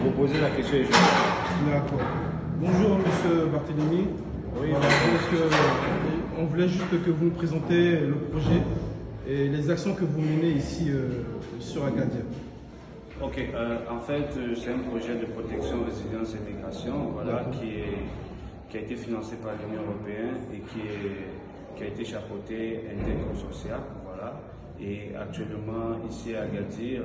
Vous posez la question et je réponds. D'accord. Bonjour Monsieur Barthélémy. Oui, Voilà, on voulait juste que vous nous présentez le projet et les actions que vous menez ici sur Agadir. Ok, en fait, c'est un projet de protection, résilience et migration, voilà, qui a été financé par l'Union européenne et qui a été chapeauté interconsortial, voilà. Et actuellement, ici à Agadir,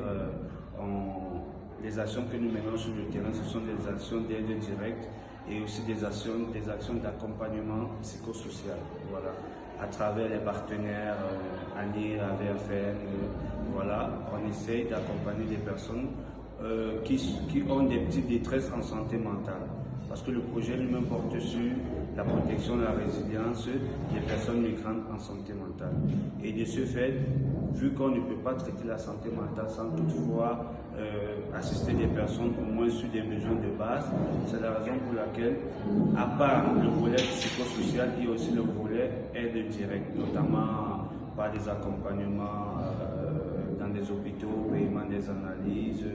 les actions que nous menons sur le terrain, ce sont des actions d'aide directe et aussi des actions d'accompagnement psychosocial, voilà, à travers les partenaires ANIR, AVFN, voilà, on essaye d'accompagner des personnes qui ont des petites détresses en santé mentale. Parce que le projet lui-même porte sur la protection, la résilience des personnes migrantes en santé mentale. Et de ce fait, vu qu'on ne peut pas traiter la santé mentale sans toutefois assister des personnes au moins sur des besoins de base, c'est la raison pour laquelle, à part le volet psychosocial, il y a aussi le volet aide directe, notamment par des accompagnements dans des hôpitaux, paiement des analyses,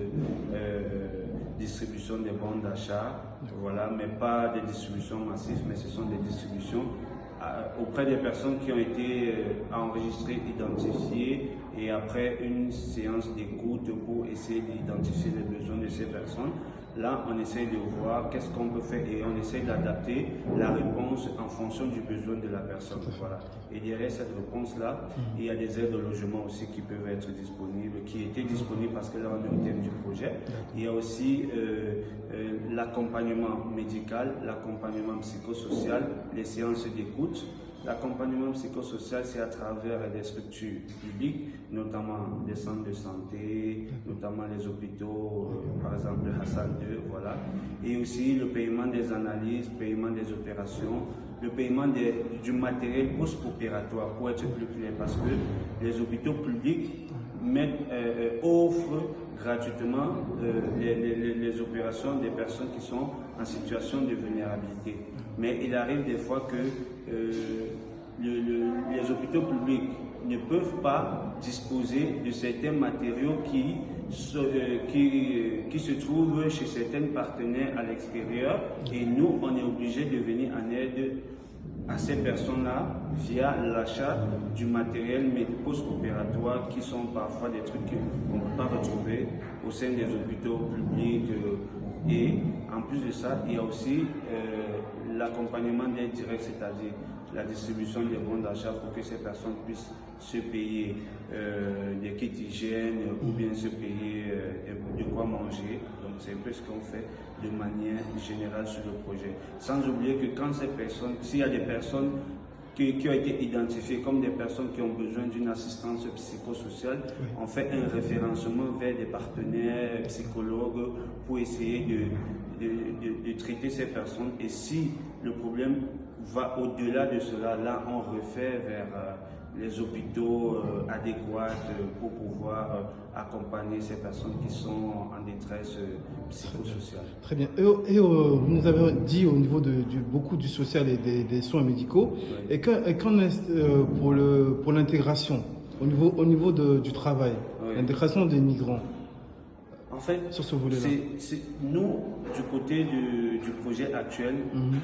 distribution des bons d'achat, voilà, mais pas des distributions massives, mais ce sont des distributions auprès des personnes qui ont été enregistrées, identifiées, et après une séance d'écoute pour essayer d'identifier les besoins de ces personnes. Là, on essaie de voir qu'est-ce qu'on peut faire et on essaie d'adapter la réponse en fonction du besoin de la personne. Voilà. Et derrière cette réponse-là, il y a des aides au logement aussi qui peuvent être disponibles, qui étaient disponibles parce que là, on est au thème du projet. Il y a aussi l'accompagnement médical, l'accompagnement psychosocial, les séances d'écoute. L'accompagnement psychosocial, c'est à travers des structures publiques, notamment des centres de santé, notamment les hôpitaux, par exemple le Hassan II, voilà. Et aussi le paiement des analyses, paiement des opérations, le paiement du matériel post-opératoire, pour être plus clair, parce que les hôpitaux publics offrent gratuitement les opérations des personnes qui sont en situation de vulnérabilité. Mais il arrive des fois que les hôpitaux publics ne peuvent pas disposer de certains matériaux qui se trouvent chez certains partenaires à l'extérieur, et nous, on est obligé de venir en aide à ces personnes-là via l'achat du matériel post-opératoire qui sont parfois des trucs qu'on ne peut pas retrouver au sein des hôpitaux publics. Et en plus de ça, il y a aussi l'accompagnement d'aide directe, c'est-à-dire la distribution des bons d'achat pour que ces personnes puissent se payer des kits d'hygiène ou bien se payer de quoi manger. Donc c'est un peu ce qu'on fait de manière générale sur le projet. Sans oublier que quand ces personnes, s'il y a des personnes qui ont été identifiées comme des personnes qui ont besoin d'une assistance psychosociale, on fait un référencement vers des partenaires psychologues pour essayer de traiter ces personnes. Et si le problème va au-delà de cela, là on refait vers les hôpitaux adéquats pour pouvoir accompagner ces personnes qui sont en détresse psychosociale. Très bien. Et vous nous avez dit au niveau beaucoup du social et des soins médicaux. Oui. Et qu'en est pour l'intégration au niveau du travail, oui, l'intégration des migrants? En fait, sur ce volet-là, nous, du côté du projet actuel,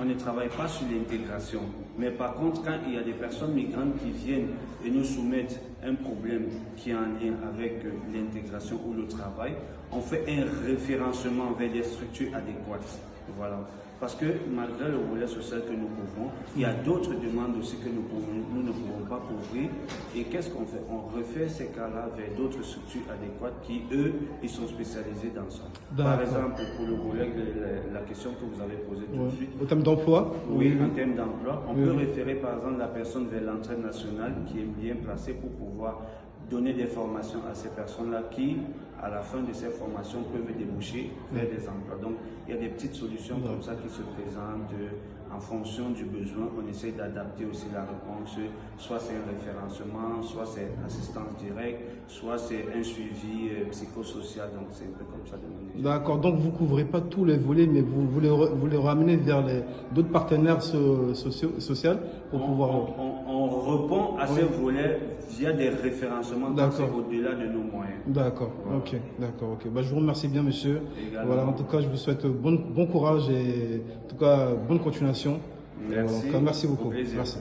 on ne travaille pas sur l'intégration. Mais par contre, quand il y a des personnes migrantes qui viennent et nous soumettent un problème qui est en lien avec l'intégration ou le travail, on fait un référencement vers des structures adéquates. Voilà. Parce que malgré le volet social que nous couvrons, il y a d'autres demandes aussi que nous ne pouvons pas couvrir. Et qu'est-ce qu'on fait? On refait ces cas-là vers d'autres structures adéquates qui, eux, ils sont spécialisés dans ça. Par exemple, pour le volet de la question que vous avez posée tout de suite. Au terme d'emploi? Oui, en termes d'emploi. On peut référer par exemple la personne vers l'entraide nationale qui est bien placée pour pouvoir donner des formations à ces personnes-là qui, à la fin de ces formations, peuvent déboucher vers des emplois. Donc, il y a des petites solutions comme ça qui se présentent en fonction du besoin, on essaie d'adapter aussi la réponse. Soit c'est un référencement, soit c'est assistance directe, soit c'est un suivi psychosocial. Donc c'est un peu comme ça de manière. D'accord, donc vous ne couvrez pas tous les volets, mais vous les ramenez vers d'autres partenaires sociaux pour pouvoir... On répond à ces volets via des référencements, donc c'est au-delà de nos moyens. D'accord, voilà. Ok, d'accord, ok. Bah, je vous remercie bien, monsieur. Également. Voilà, en tout cas, je vous souhaite bon courage et en tout cas bonne continuation. Merci. En tout cas, merci beaucoup. Merci.